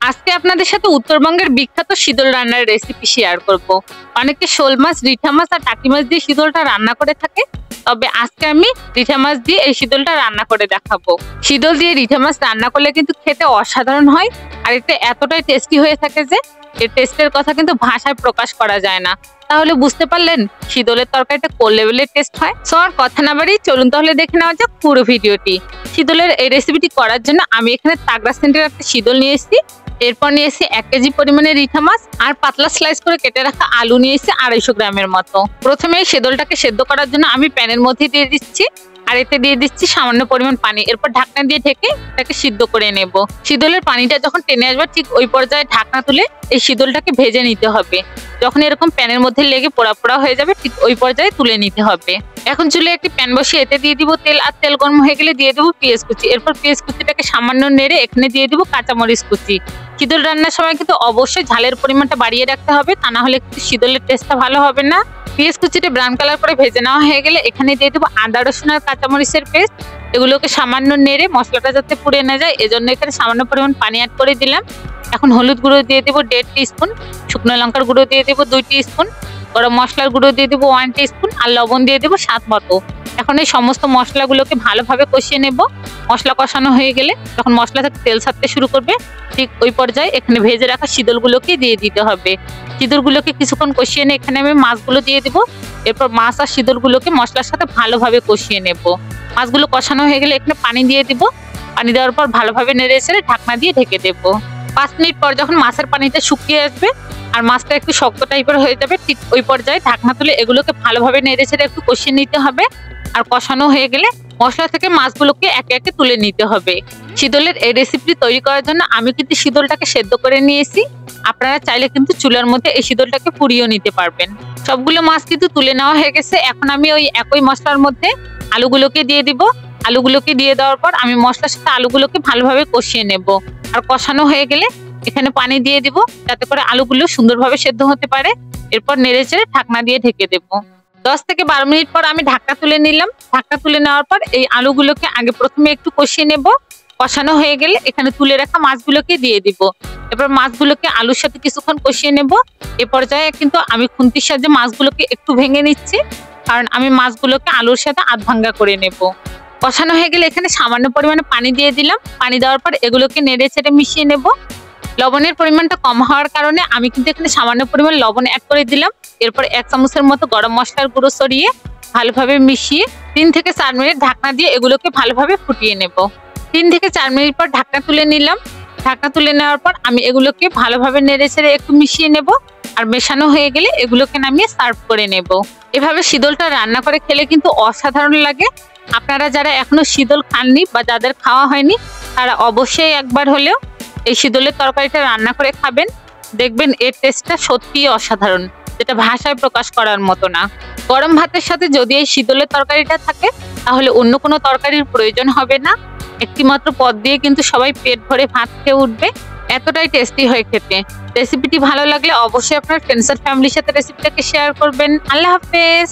আজকে আপনাদের সাথে উত্তরবঙ্গের বিখ্যাত শীতল রান্নার রেসিপি শেয়ার করব। অনেকে শোল মাছ, রিঠা মাছ আর টাকি মাছ দিয়ে শীতলটা রান্না করে থাকে, তবে আজকে আমি রিঠা মাছ দিয়ে এই শীতলটা রান্না করে দেখাবো। শীতল দিয়ে রিঠা মাছ রান্না করলে কিন্তু খেতে অসাধারণ হয়, আর এটা এতটাই টেস্টি হয়ে থাকে যে এর টেস্টের কথা কিন্তু ভাষায় প্রকাশ করা যায় না। তাহলে বুঝতে পারলেন শীতলের তরকারিটা কোন লেভেলের টেস্ট হয়। সো আর কথা না বাড়ি চলুন তাহলে দেখে নেওয়া যাক পুরো ভিডিওটি। শীতলের এই রেসিপিটি করার জন্য আমি এখানে তাগড়া সেন্টের একটা শীতল নিয়ে এসেছি, এরপর নিয়ে এসেছি 1 কেজি পরিমাণে রিঠা মাছ, আর পাতলা স্লাইস করে কেটে রাখা আলু নিয়ে এসেছি 250 গ্রামের মতো। প্রথমে এই শীতলটাকে সেদ্ধ করার জন্য আমি প্যানের মধ্যে দিয়ে দিচ্ছি, আর এতে দিয়ে দিচ্ছি সামান্য পরিমাণ পানি। এরপর ঢাকনা দিয়ে ঢেকে এটাকে সিদ্ধ করে নেব। শীতলের পানিটা যখন টেনে আসবে ঠিক ওই পর্যায়ে ঢাকনা তুলে এই শীতলটাকে ভেজে নিতে হবে। যখন এরকম প্যানের মধ্যে লেগে পোড়া পোড়া হয়ে যাবে ঠিক ওই পর্যায়ে তুলে নিতে হবে। এখন চুলায় একটি প্যান বসিয়ে এতে দিয়ে দিব তেল, আর তেল গরম হয়ে গেলে দিয়ে দেবো পেঁয়াজ কুচি। এরপর পেঁয়াজ কুচিটাকে সামান্য নেড়ে এখানে দিয়ে দিব কাঁচামরিচ কুচি। শীতল রান্নার সময় কিন্তু অবশ্যই ঝালের পরিমাণটা বাড়িয়ে রাখতে হবে, তা না হলে কিন্তু শীতলের টেস্টটা ভালো হবে না। পেঁয়াজ কুচিটা ব্রাউন কালার করে ভেজে নেওয়া হয়ে গেলে এখানে দিয়ে দেবো আদা রসুন আর কাঁচামরিচের পেস্ট। এগুলোকে সামান্য নেড়ে মশলাটা যাতে পুড়ে না যায় এজন্য এখানে সামান্য পরিমাণ পানি অ্যাড করে দিলাম। এখন হলুদ গুঁড়ো দিয়ে দেবো 1.5 টিস্পুন, শুকনো লঙ্কার গুঁড়ো দিয়ে দেবো 2 টিস্পুন, গরম মশলার গুঁড়ো দিয়ে দেবো 1 টিস্পুন, আর লবণ দিয়ে দেবো স্বাদ মতো। এখন এই সমস্ত মশলাগুলোকে ভালোভাবে কষিয়ে নেব। মশলা কষানো হয়ে গেলে যখন মশলা থেকে তেল ছাড়তে শুরু করবে ঠিক ওই পর্যায়ে এখানে ভেজে রাখা শীতলগুলোকে দিয়ে দিতে হবে। শীতলগুলোকে কিছুক্ষণ কষিয়ে নিয়ে এখানে আমি মাছগুলো দিয়ে দেবো। এরপর মাছ আর শীতলগুলোকে মশলার সাথে ভালোভাবে কষিয়ে নেব। মাছগুলো কষানো হয়ে গেলে এখানে পানি দিয়ে দিব। পানি দেওয়ার পর ভালোভাবে নেড়ে ছেড়ে ঢাকনা দিয়ে ঢেকে দেবো। 5 মিনিট পর যখন মাছের পানিটা শুকিয়ে আসবে আর মাছটা একটু শক্ত টাইপের হয়ে যাবে ঠিক ওই পর্যায়ে ঢাকনা তুলে এগুলোকে ভালোভাবে নেড়ে ছেড়ে একটু কষিয়ে নিতে হবে। আর কষানো হয়ে গেলে মশলা থেকে মাছগুলোকে একে একে তুলে নিতে হবে। শীতলের এই রেসিপিটি তৈরি করার জন্য আমি কিন্তু শীতলটাকে সেদ্ধ করে নিয়েছি। আপনারা চাইলে কিন্তু চুলার মধ্যে এই শীতলটাকে পুড়িয়েও নিতে পারবেন। সবগুলো মাছ কিন্তু তুলে নেওয়া হয়ে গেছে। এখন আমি ওই একই মশলার মধ্যে আলুগুলোকে দিয়ে দিব। আলুগুলোকে দিয়ে দেওয়ার পর আমি মশলার সাথে আলুগুলোকে ভালোভাবে কষিয়ে নেব। আর কষানো হয়ে গেলে এখানে পানি দিয়ে দিব যাতে করে আলুগুলো সুন্দরভাবে সেদ্ধ হতে পারে। এরপর নেড়ে চেড়ে ঢাকনা দিয়ে ঢেকে দেব। 10 থেকে 12 মিনিট পর আমি ঢাকনা তুলে নিলাম। ঢাকনা তুলে নেওয়ার পর এই আলুগুলোকে আগে প্রথমে একটু কষিয়ে নেব। কষানো হয়ে গেলে এখানে তুলে রাখা মাছগুলোকে দিয়ে দিব। এরপর মাছগুলোকে আলুর সাথে কিছুক্ষণ কষিয়ে নেব। এ পর্যায়ে কিন্তু আমি খুন্তির সাহায্যে মাছগুলোকে একটু ভেঙে নিচ্ছি, কারণ আমি মাছগুলোকে আলুর সাথে আধ ভাঙ্গা করে নেব। কষানো হয়ে গেলে এখানে সামান্য পরিমাণে পানি দিয়ে দিলাম। পানি দেওয়ার পর এগুলোকে নেড়ে চেড়ে মিশিয়ে নেব। লবণের পরিমাণটা কম হওয়ার কারণে আমি কিন্তু এখানে সামান্য পরিমাণ লবণ অ্যাড করে দিলাম। এরপর 1 চামচের মতো গরম মশলার গুঁড়ো ছড়িয়ে ভালোভাবে মিশিয়ে 3 থেকে 4 মিনিট ঢাকনা দিয়ে এগুলোকে ভালোভাবে ফুটিয়ে নেব। 3 থেকে 4 মিনিট পর ঢাকনা তুলে নিলাম। ঢাকনা তুলে নেওয়ার পর আমি এগুলোকে ভালোভাবে নেড়ে ছেড়ে একটু মিশিয়ে নেব। আর মেশানো হয়ে গেলে এগুলোকে নামিয়ে সার্ভ করে নেব। এভাবে শীতলটা রান্না করে খেলে কিন্তু অসাধারণ লাগে। আপনারা যারা এখনো শীতল খাননি বা যাদের খাওয়া হয়নি তারা অবশ্যই একবার হলেও এই শীতলের তরকারিটা রান্না করে খাবেন। দেখবেন এর টেস্টটা সত্যিই অসাধারণ, যেটা ভাষায় প্রকাশ করার মতো না। গরম ভাতের সাথে যদি এই শীতলের তরকারিটা থাকে তাহলে অন্য কোনো তরকারির প্রয়োজন হবে না। একটি মাত্র পদ দিয়ে কিন্তু সবাই পেট ভরে ভাত খেয়ে উঠবে, এতটাই টেস্টি হয় খেতে। রেসিপিটি ভালো লাগলে অবশ্যই আপনার ফ্রেন্ডস আর ফ্যামিলির সাথে রেসিপিটাকে শেয়ার করবেন। আল্লাহ হাফেজ।